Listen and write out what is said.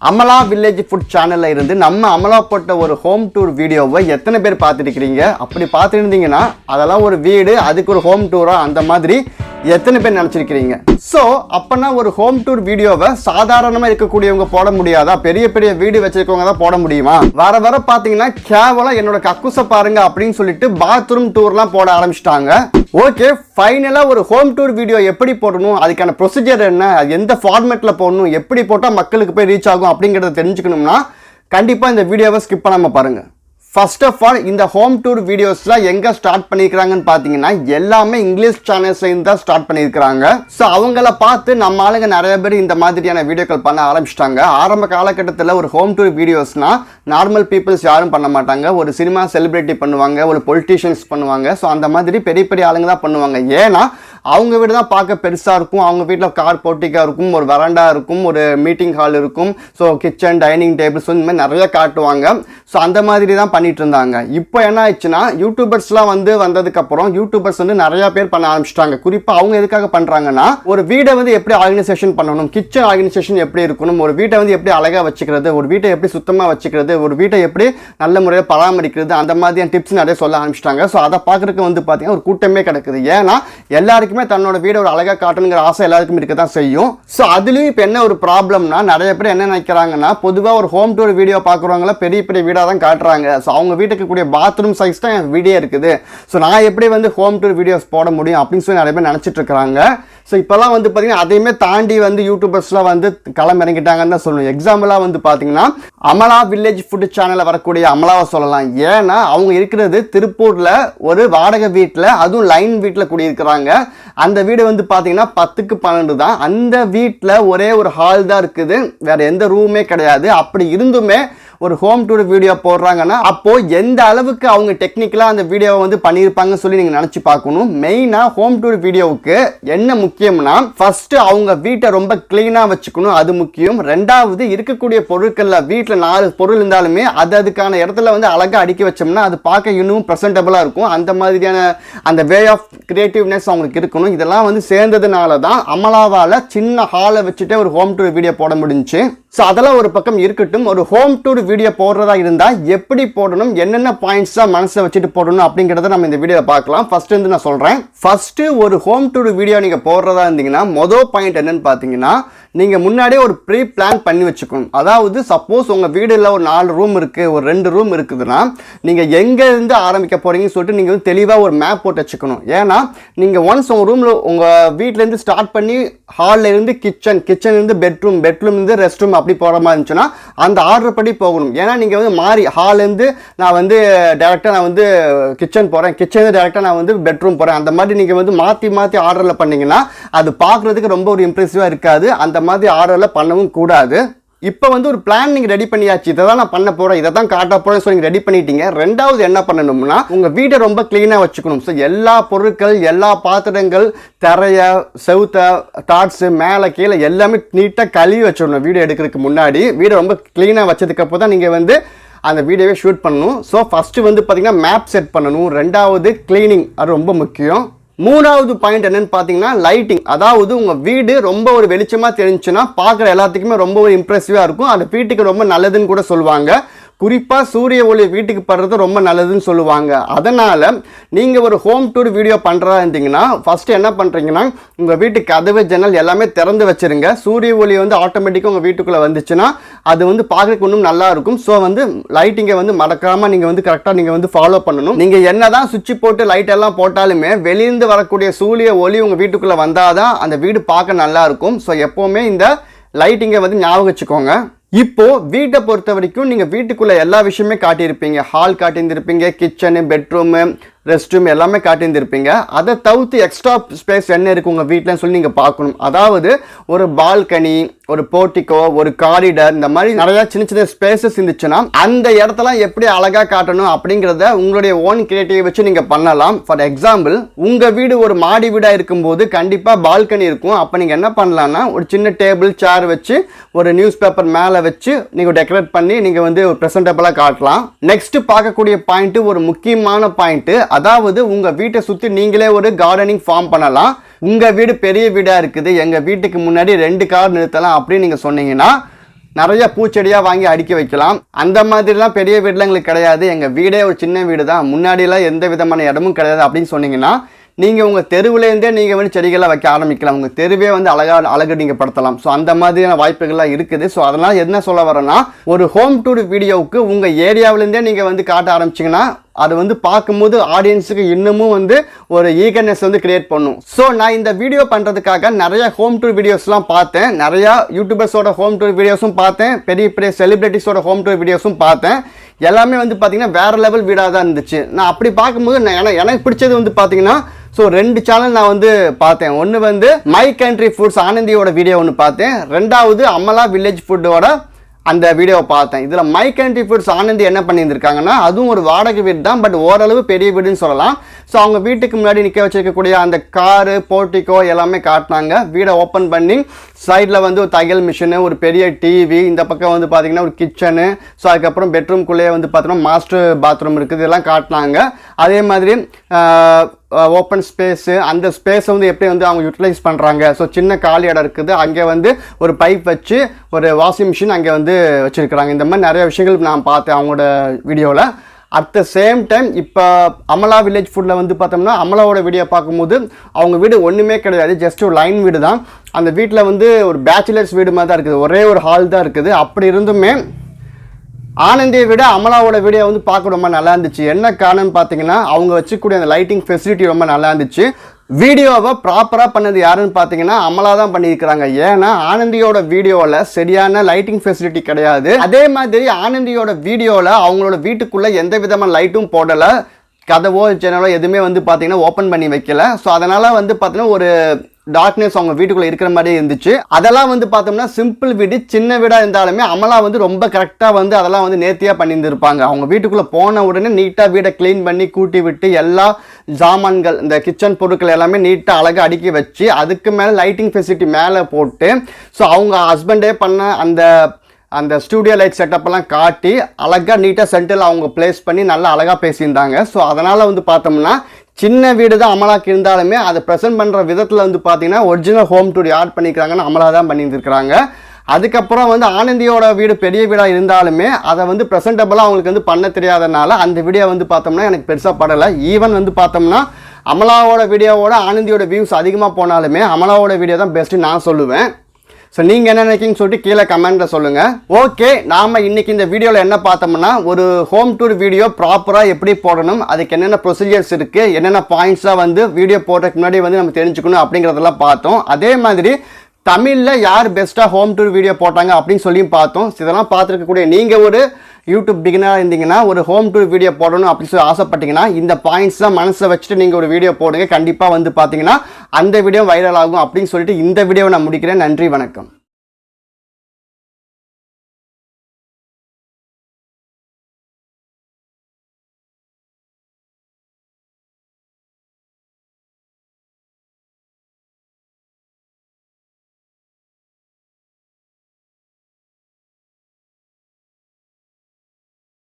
Amala village food சேனல்ல இருந்து நம்ம அமலா போட்ட ஒரு ஹோம் டூர் வீடியோவை எத்தனை பேர் பார்த்துருக்கிறீங்க? அப்படி பார்த்துருந்தீங்கன்னா அதெல்லாம் ஒரு வீடு, அதுக்கு ஒரு ஹோம் டூரா அந்த மாதிரி எத்தனை பேர் நினச்சிருக்கிறீங்க? ஸோ அப்போனா ஒரு ஹோம் டூர் வீடியோவை சாதாரணமாக இருக்கக்கூடியவங்க போட முடியாதா? பெரிய பெரிய வீடு வச்சிருக்கவங்க தான் போட முடியுமா? வர வர பார்த்தீங்கன்னா கேவலம் என்னோட கக்குசை பாருங்க அப்படின்னு சொல்லிட்டு பாத்ரூம் டூர்லாம் போட ஆரம்பிச்சிட்டாங்க. ஓகே, ஃபைனலாக ஒரு ஹோம் டூர் வீடியோ எப்படி போடணும், அதுக்கான ப்ரொசீஜர் என்ன, அது எந்த ஃபார்மேட்டில் போடணும், எப்படி போட்டால் மக்களுக்கு போய் ரீச் ஆகும் அப்படிங்கிறத தெரிஞ்சுக்கணும்னா கண்டிப்பாக இந்த வீடியோவை ஸ்கிப் பண்ணாமல் பாருங்கள். ஃபர்ஸ்ட் ஆஃப் ஆல் இந்த ஹோம் டூர் வீடியோஸ்லாம் எங்கே ஸ்டார்ட் பண்ணியிருக்கிறாங்கன்னு பார்த்தீங்கன்னா எல்லாமே இங்கிலீஷ் சேனல்ஸ்லேருந்து தான் ஸ்டார்ட் பண்ணியிருக்கிறாங்க. ஸோ அவங்கள பார்த்து நம்ம ஆளுங்க நிறைய பேர் இந்த மாதிரியான வீடியோக்கள் பண்ண ஆரம்பிச்சிட்டாங்க. ஆரம்ப காலகட்டத்தில் ஒரு ஹோம் டூர் வீடியோஸ்னால் நார்மல் பீப்புள்ஸ் யாரும் பண்ண மாட்டாங்க. ஒரு சினிமா செலிபிரிட்டி பண்ணுவாங்க, ஒரு பொலிட்டீஷியன்ஸ் பண்ணுவாங்க. ஸோ அந்த மாதிரி பெரிய பெரிய ஆளுங்க தான் பண்ணுவாங்க. ஏன்னா அவங்க வீடு தான் பார்க்க பெருசாக இருக்கும், அவங்க வீட்டில் கார் போர்ட்டிக்காக இருக்கும், ஒரு வராண்டா இருக்கும், ஒரு மீட்டிங் ஹால் இருக்கும், ஸோ கிச்சன் டைனிங் டேபிள்ஸ் இந்த மாதிரி நிறைய காட்டுவாங்க. ஸோ அந்த மாதிரி தான் பண்ணிட்டு இருந்தாங்க. இப்போ என்ன ஆயிடுச்சுன்னா யூடியூபர்ஸ்லாம் வந்ததுக்கப்புறம் யூடியூபர்ஸ் நிறைய பேர் பண்ண ஆரம்பிச்சிட்டாங்க. குறிப்பாக அவங்க எதுக்காக பண்ணுறாங்கன்னா, ஒரு வீடை எப்படி ஆர்கனைசேஷன் பண்ணணும், கிச்சன் ஆர்கனைசேஷன் எப்படி இருக்கணும், ஒரு வீட்டை எப்படி அழகாக வச்சுக்கிறது, ஒரு வீட்டை எப்படி சுத்தமாக வச்சுக்கிறது, ஒரு வீட்டை எப்படி நல்ல முறையில் பராமரிக்கிறது, அந்த மாதிரியான டிப்ஸ் நிறைய சொல்ல ஆரம்பிச்சிட்டாங்க. ஸோ அதை பார்க்குறதுக்கு பார்த்தீங்கன்னா ஒரு கூட்டமே கிடக்குது. ஏன்னா எல்லாருக்குமே தன்னோட வீடை ஒரு அழகாக காட்டணுங்கிற ஆசை எல்லாருக்கும் இருக்க தான் செய்யும். ஸோ அதுலேயும் இப்போ என்ன ஒரு ப்ராப்ளம்னா, நிறைய பேர் என்ன நினைக்கிறாங்கன்னா, பொதுவாக ஒரு ஹோம் டூர் வீடியோ பார்க்குறவங்கள பெரிய பெரிய வீடாக தான் காட்டுறாங்க. ஸோ அவங்க வீட்டுக்கு கூடிய பாத்ரூம் சைஸ் தான் என் வீடியோ இருக்குது. ஸோ நான் எப்படி ஹோம் டூர் வீடியோஸ் போட முடியும் அப்படின்னு சொல்லி நிறைய பேர் நினச்சிட்டு இருக்கிறாங்க. ஸோ இப்போலாம் பார்த்தீங்கன்னா அதையுமே தாண்டி யூடியூபர்ஸ்லாம் களமிறங்கிட்டாங்கன்னு தான் சொல்லணும். எக்ஸாம்பிளாக பார்த்தீங்கன்னா அமலா வில்லேஜ் ஃபுட் சேனலில் வரக்கூடிய அமலாவை சொல்லலாம். ஏன்னா அவங்க இருக்கிறது திருப்பூரில் ஒரு வாடகை வீட்டில், அதுவும் லைன் வீட்டில் குடியிருக்கிறாங்க. அந்த வீடு பார்த்தீங்கன்னா 10க்கு 12 தான். அந்த வீட்டில் ஒரே ஒரு ஹால் தான் இருக்குது, வேற எந்த ரூமே கிடையாது. அப்படி இருந்துமே ஒரு ஹோம் டூர் வீடியோ போடுறாங்கன்னா அப்போ எந்த அளவுக்கு அவங்க டெக்னிக்கலாக அந்த வீடியோவை பண்ணியிருப்பாங்கன்னு சொல்லி நீங்கள் நினச்சி பார்க்கணும். மெயினாக ஹோம் டூர் வீடியோவுக்கு என்ன முக்கியம்னா, ஃபர்ஸ்ட் அவங்க வீட்டை ரொம்ப கிளீனாக வச்சுக்கணும், அது முக்கியம். ரெண்டாவது இருக்கக்கூடிய பொருட்களில் வீட்டில் 4 பொருள் இருந்தாலுமே அதுக்கான இடத்துல அழகாக அடுக்கி வச்சோம்னா அது பார்க்க இன்னும் ப்ரெசென்டபுளாக இருக்கும். அந்த மாதிரியான அந்த வே ஆஃப் கிரியேட்டிவ்னஸ் அவங்களுக்கு இருக்கணும். இதெல்லாம் சேர்ந்ததுனால தான் அமலாவால் சின்ன ஹாலை வச்சுட்டே ஒரு ஹோம் டூர் வீடியோ போட முடிஞ்சுச்சு. ஸோ அதெல்லாம் ஒரு பக்கம் இருக்கட்டும். ஒரு ஹோம் டூர் வீடியோ போடுறதா இருந்தால் எப்படி போடணும், என்னென்ன பாயிண்ட்ஸ் தான் மனசில் வச்சுட்டு போடணும் அப்படிங்கிறத நம்ம இந்த வீடியோவில் பார்க்கலாம். ஃபர்ஸ்ட் நான் சொல்கிறேன். ஃபர்ஸ்ட் ஒரு ஹோம் டூர் வீடியோ நீங்கள் போடுறதா இருந்தீங்கன்னா மொதல் பாயிண்ட் என்னன்னு பார்த்தீங்கன்னா, நீங்கள் முன்னாடியே ஒரு ப்ரீ பிளான் பண்ணி வச்சுக்கணும். அதாவது சப்போஸ் உங்கள் வீடில் ஒரு 4 ரூம் இருக்குது, ஒரு 2 ரூம் இருக்குதுன்னா நீங்கள் எங்கேருந்து ஆரம்பிக்க போகிறீங்கன்னு சொல்லிட்டு நீங்கள் தெளிவாக ஒரு மேப் போட்டு வச்சுக்கணும். ஏன்னா நீங்கள் ஒன்ஸ் உங்கள் ரூமில் உங்கள் வீட்டிலேருந்து ஸ்டார்ட் பண்ணி ஹாலில் இருந்து கிச்சன்லேருந்து பெட்ரூம்லேருந்து ரெஸ்ட் ரூம் அப்படி போகிற மாதிரி இருந்துச்சுன்னா அந்த ஆர்டர் படி போகணும். ஏன்னா நீங்கள் மாறி ஹால்லேருந்து நான் டேரெக்டாக நான் கிச்சன் போகிறேன், கிச்சன்லேருந்து டேரெக்டாக நான் பெட்ரூம் போகிறேன், அந்த மாதிரி நீங்கள் மாற்றி ஆர்டரில் பண்ணிங்கன்னா அது பார்க்குறதுக்கு ரொம்ப ஒரு இம்ப்ரெசிவாக இருக்காது. அந்த மாதிரி ஆர்டரில் பண்ணவும் கூடாது. இப்போ ஒரு பிளான் நீங்கள் ரெடி பண்ணியாச்சு, இதை தான் நான் பண்ண போகிறேன், இதை தான் காட்ட போகிறேன், ஸோ நீங்கள் ரெடி பண்ணிட்டீங்க. ரெண்டாவது என்ன பண்ணணும்னா, உங்கள் வீட்டை ரொம்ப க்ளீனாக வச்சுக்கணும். ஸோ எல்லா பொருட்கள், எல்லா பாத்திரங்கள், தரைய, செவுத்த, டாட்ஸு, மேலே கீழே எல்லாமே நீட்டாக கழுவி வச்சிடணும். வீடியோ எடுக்கிறதுக்கு முன்னாடி வீடை ரொம்ப க்ளீனாக வச்சதுக்கப்புறம் தான் நீங்கள் அந்த வீடியோவை ஷூட் பண்ணணும். ஸோ ஃபஸ்ட்டு பார்த்தீங்கன்னா மேப் செட் பண்ணணும். ரெண்டாவது கிளீனிங், அது ரொம்ப முக்கியம். மூணாவது பாயிண்ட் என்னன்னு பார்த்தீங்கன்னா லைட்டிங். அதாவது உங்கள் வீடு ரொம்ப ஒரு வெளிச்சமாக தெரிஞ்சுன்னா பார்க்குற எல்லாத்துக்குமே ரொம்ப ஒரு இம்ப்ரெசிவாக இருக்கும். அந்த வீட்டுக்கு ரொம்ப நல்லதுன்னு கூட சொல்லுவாங்க. குறிப்பாக சூரிய ஒளி வீட்டுக்கு படுறது ரொம்ப நல்லதுன்னு சொல்லுவாங்க. அதனால் நீங்கள் ஒரு ஹோம் டூர் வீடியோ பண்ணுறதா இருந்தீங்கன்னா ஃபஸ்ட்டு என்ன பண்ணுறீங்கன்னா, உங்கள் வீட்டு கதவு ஜன்னல் எல்லாமே திறந்து வச்சுருங்க. சூரிய ஒளி ஆட்டோமேட்டிக்காக உங்கள் வீட்டுக்குள்ளே வந்துச்சுன்னா அது பார்க்குறதுக்கு இன்னும் நல்லாயிருக்கும். ஸோ லைட்டிங்கை மறக்காமல் நீங்கள் கரெக்டாக நீங்கள் ஃபாலோ பண்ணணும். நீங்கள் என்ன தான் சுவிட்ச் போட்டு லைட் எல்லாம் போட்டாலுமே வெளியிருந்து வரக்கூடிய சூரிய ஒளி உங்கள் வீட்டுக்குள்ளே வந்தால் தான் அந்த வீடு பார்க்க நல்லாயிருக்கும். ஸோ எப்போவுமே இந்த லைட்டிங்கை ஞாபகம் வச்சுக்கோங்க. இப்போ வீட்டை பொறுத்த வரைக்கும் நீங்கள் வீட்டுக்குள்ளே எல்லா விஷயமே காட்டியிருப்பீங்க. ஹால் காட்டியிருந்திருப்பீங்க, கிச்சனு, பெட்ரூமு, ரெஸ்ட் ரூம் எல்லாமே காட்டியிருந்திருப்பீங்க. அதை தவிர்த்து எக்ஸ்ட்ரா ஸ்பேஸ் என்ன இருக்குது உங்கள் வீட்டில்னு சொல்லி நீங்கள் பார்க்கணும். அதாவது ஒரு பால்கனி, ஒரு போர்ட்டிகோ, ஒரு காரிடர், இந்த மாதிரி நிறையா சின்ன சின்ன ஸ்பேசஸ் இருந்துச்சுன்னா அந்த இடத்தெல்லாம் எப்படி அழகாக காட்டணும் அப்படிங்கிறத உங்களுடைய ஓன் கிரியேட்டிவ் வச்சு நீங்கள் பண்ணலாம். ஃபார் எக்ஸாம்பிள், உங்கள் வீடு ஒரு மாடி வீடாக இருக்கும்போது கண்டிப்பாக பால்கனி இருக்கும். அப்போ நீங்கள் என்ன பண்ணலான்னா, ஒரு சின்ன டேபிள் சேர் வச்சு ஒரு நியூஸ் பேப்பர் மேலே வச்சு நீங்கள் டெக்கரேட் பண்ணி நீங்கள் ஒரு ப்ரெசன்டபிளாக காட்டலாம். நெக்ஸ்ட் பார்க்கக்கூடிய பாயிண்ட்டு ஒரு முக்கியமான பாயிண்ட்டு. அதாவது உங்கள் வீட்டை சுற்றி நீங்களே ஒரு கார்டனிங் ஃபார்ம் பண்ணலாம். உங்கள் வீடு பெரிய வீடாக இருக்குது, எங்கள் வீட்டுக்கு முன்னாடி 2 கார் நிறுத்தலாம் அப்படின்னு நீங்கள் சொன்னீங்கன்னா நிறைய பூச்செடியாக வாங்கி அடுக்கி வைக்கலாம். அந்த மாதிரிலாம் பெரிய வீடுலாம் எங்களுக்கு கிடையாது. எங்கள் வீடே ஒரு சின்ன வீடு தான். முன்னாடிலாம் எந்த விதமான இடமும் கிடையாது அப்படின்னு சொன்னீங்கன்னா நீங்கள் உங்கள் தெருவுலேருந்தே நீங்கள் வந்து செடிகளாக வைக்க ஆரம்பிக்கலாம். உங்கள் தெருவே வந்து அழகு நீங்கள் படுத்தலாம். ஸோ அந்த மாதிரியான வாய்ப்புகள்லாம் இருக்குது. ஸோ அதனால் என்ன சொல்ல வரேன்னா, ஒரு ஹோம் டூர் வீடியோவுக்கு உங்கள் ஏரியாவிலேருந்தே நீங்கள் வந்து காட்ட ஆரம்பிச்சிங்கன்னா அது வந்து பார்க்கும்போது ஆடியன்ஸுக்கு இன்னமும் வந்து ஒரு ஈகர்னஸ் வந்து கிரியேட் பண்ணும். ஸோ நான் இந்த வீடியோ பண்ணுறதுக்காக நிறைய ஹோம் டூர் வீடியோஸ்லாம் பார்த்தேன். நிறையா யூடியூபர்ஸோட ஹோம் டூர் வீடியோஸும் பார்த்தேன். பெரிய பெரிய செலிபிரிட்டிஸோட ஹோம் டூர் வீடியோஸும் பார்த்தேன். எல்லாமே வந்து பார்த்தீங்கன்னா வேறு லெவல் வீடாக தான் இருந்துச்சு. நான் அப்படி பார்க்கும்போது எனக்கு பிடிச்சது வந்து பார்த்தீங்கன்னா, ஸோ 2 சேனல் நான் வந்து பார்த்தேன். ஒன்று வந்து மை கண்ட்ரி ஃபுட்ஸ் ஆனந்தியோட வீடியோ ஒன்று பார்த்தேன். ரெண்டாவது அமலா வில்லேஜ் ஃபுட்டோட அந்த வீடியோவை பார்த்தேன். இதில் மை கண்ட்ரி ஃபுட்ஸ் ஆனந்தி என்ன பண்ணியிருந்திருக்காங்கன்னா, அதுவும் ஒரு வாடகை வீடு தான், பட் ஓரளவு பெரிய வீடுன்னு சொல்லலாம். ஸோ அவங்க வீட்டுக்கு முன்னாடி நிற்க வச்சிருக்கக்கூடிய அந்த காரு போர்ட்டிக்கோ எல்லாமே காட்டினாங்க. வீடை ஓப்பன் பண்ணி சைடில் வந்து ஒரு தையல் மிஷினு, ஒரு பெரிய டிவி, இந்த பக்கம் வந்து பார்த்திங்கன்னா ஒரு கிச்சனு, ஸோ அதுக்கப்புறம் பெட்ரூம்குள்ளேயே வந்து பார்த்தோன்னா மாஸ்டர் பாத்ரூம் இருக்குது, இதெல்லாம் காட்டினாங்க. அதே மாதிரி ஓப்பன் ஸ்பேஸு, அந்த ஸ்பேஸை வந்து எப்படி வந்து அவங்க யூட்டிலைஸ் பண்ணுறாங்க. ஸோ சின்ன காலி இடம் இருக்குது, அங்கே வந்து ஒரு பைப் வச்சு ஒரு வாஷிங் மிஷின் அங்கே வந்து வச்சுருக்குறாங்க. இந்த மாதிரி நிறைய விஷயங்கள் நான் பார்த்தேன் அவங்களோட வீடியோவில். அட் த சேம் டைம் இப்போ அமலா வில்லேஜ் ஃபுட்டில் வந்து பார்த்தோம்னா அமலாவோட வீடியோ பார்க்கும்போது அவங்க வீடு ஒன்றுமே கிடையாது, ஜஸ்ட் ஒரு லைன் வீடு தான். அந்த வீட்டில் வந்து ஒரு பேச்சுலர்ஸ் வீடு மாதிரி தான் இருக்குது, ஒரே ஒரு ஹால் தான் இருக்குது. அப்படி இருந்துமே ஆனந்தியை விட அமலாவோட வீடியோ வந்து பார்க்க ரொம்ப நல்லா இருந்துச்சு. என்ன காரணம்னு பார்த்தீங்கன்னா, அவங்க வச்சுக்கூடிய அந்த லைட்டிங் ஃபெசிலிட்டி ரொம்ப நல்லா இருந்துச்சு. வீடியோவை ப்ராப்பராக பண்ணது யாருன்னு பார்த்தீங்கன்னா அமலா தான் பண்ணியிருக்கிறாங்க. ஏன்னா ஆனந்தியோட வீடியோவில் சரியான லைட்டிங் ஃபெசிலிட்டி கிடையாது. அதே மாதிரி ஆனந்தியோட வீடியோவில் அவங்களோட வீட்டுக்குள்ளே எந்த விதமான லைட்டும் போடலை, கதவோ ஜன்னலோ எதுவுமே வந்து பார்த்தீங்கன்னா ஓப்பன் பண்ணி வைக்கல. ஸோ அதனால் வந்து பார்த்தீங்கன்னா ஒரு டார்க்னஸ் அவங்க வீட்டுக்குள்ளே இருக்கிற மாதிரியே இருந்துச்சு. அதெல்லாம் வந்து பார்த்தோம்னா சிம்பிள் வீடு, சின்ன வீடாக இருந்தாலுமே அமலா வந்து ரொம்ப கரெக்டாக வந்து அதெல்லாம் வந்து நேர்த்தியாக பண்ணியிருந்திருப்பாங்க. அவங்க வீட்டுக்குள்ளே போன உடனே நீட்டாக வீடை க்ளீன் பண்ணி கூட்டி விட்டு எல்லா ஜாமான்கள், இந்த கிச்சன் பொருட்கள் எல்லாமே நீட்டாக அழகாக அடுக்கி வச்சு அதுக்கு மேலே லைட்டிங் ஃபெசிலிட்டி மேலே போட்டு, ஸோ அவங்க ஹஸ்பண்டே பண்ண அந்த ஸ்டூடியோ லைட் செட்டப்பெல்லாம் காட்டி அழகாக நீட்டாக சென்டரில் அவங்க பிளேஸ் பண்ணி நல்லா அழகாக பேசியிருந்தாங்க. ஸோ அதனால் வந்து பார்த்தோம்னா சின்ன வீடு தான் அமலாக்கு இருந்தாலுமே அதை ப்ரெசென்ட் பண்ணுற விதத்தில் வந்து பார்த்தீங்கன்னா ஒரிஜினல் ஹோம் டூர் யார் பண்ணியிருக்காங்கன்னு அமலா தான் பண்ணியிருக்கிறாங்க. அதுக்கப்புறம் வந்து ஆனந்தியோட வீடு பெரிய வீடாக இருந்தாலுமே அதை வந்து ப்ரெசென்டபுளாக அவங்களுக்கு வந்து பண்ண தெரியாதனால அந்த வீடியோ வந்து பார்த்தோம்னா எனக்கு பெருசாக படலை. ஈவன் வந்து பார்த்தோம்னா அமலாவோட வீடியோவோட ஆனந்தியோட வியூஸ் அதிகமாக போனாலுமே அமலாவோட வீடியோ தான் பெஸ்ட்டு நான் சொல்லுவேன். ஸோ நீங்கள் என்ன நினைக்கிங்கன்னு சொல்லிட்டு கீழே கமெண்ட்டில் சொல்லுங்கள். ஓகே, நாம் இன்றைக்கி இந்த வீடியோவில் என்ன பார்த்தோம்னா, ஒரு ஹோம் டூர் வீடியோ ப்ராப்பராக எப்படி போடணும், அதுக்கு என்னென்ன ப்ரொசீஜர்ஸ் இருக்குது, என்னென்ன பாயிண்ட்ஸாக வந்து வீடியோ போடுறதுக்கு முன்னாடி வந்து நம்ம தெரிஞ்சுக்கணும் அப்படிங்கிறதெல்லாம் பார்த்தோம். அதே மாதிரி தமிழில் யார் பெஸ்ட்டாக ஹோம் டூர் வீடியோ போட்டாங்க அப்படின்னு சொல்லியும் பார்த்தோம். இதெல்லாம் பார்த்துருக்கக்கூடிய நீங்கள் ஒரு யூடியூப் பிகினராக இருந்தீங்கன்னா, ஒரு ஹோம் டூர் வீடியோ போடணும் அப்படின்னு சொல்லி ஆசைப்பட்டீங்கன்னா இந்த பாயிண்ட்ஸ்லாம் மனசில் வச்சுட்டு நீங்கள் ஒரு வீடியோ போடுங்க. கண்டிப்பாக வந்து பார்த்தீங்கன்னா அந்த வீடியோ வைரல் ஆகும் அப்படின்னு சொல்லிட்டு இந்த வீடியோவை நான் முடிக்கிறேன். நன்றி, வணக்கம்.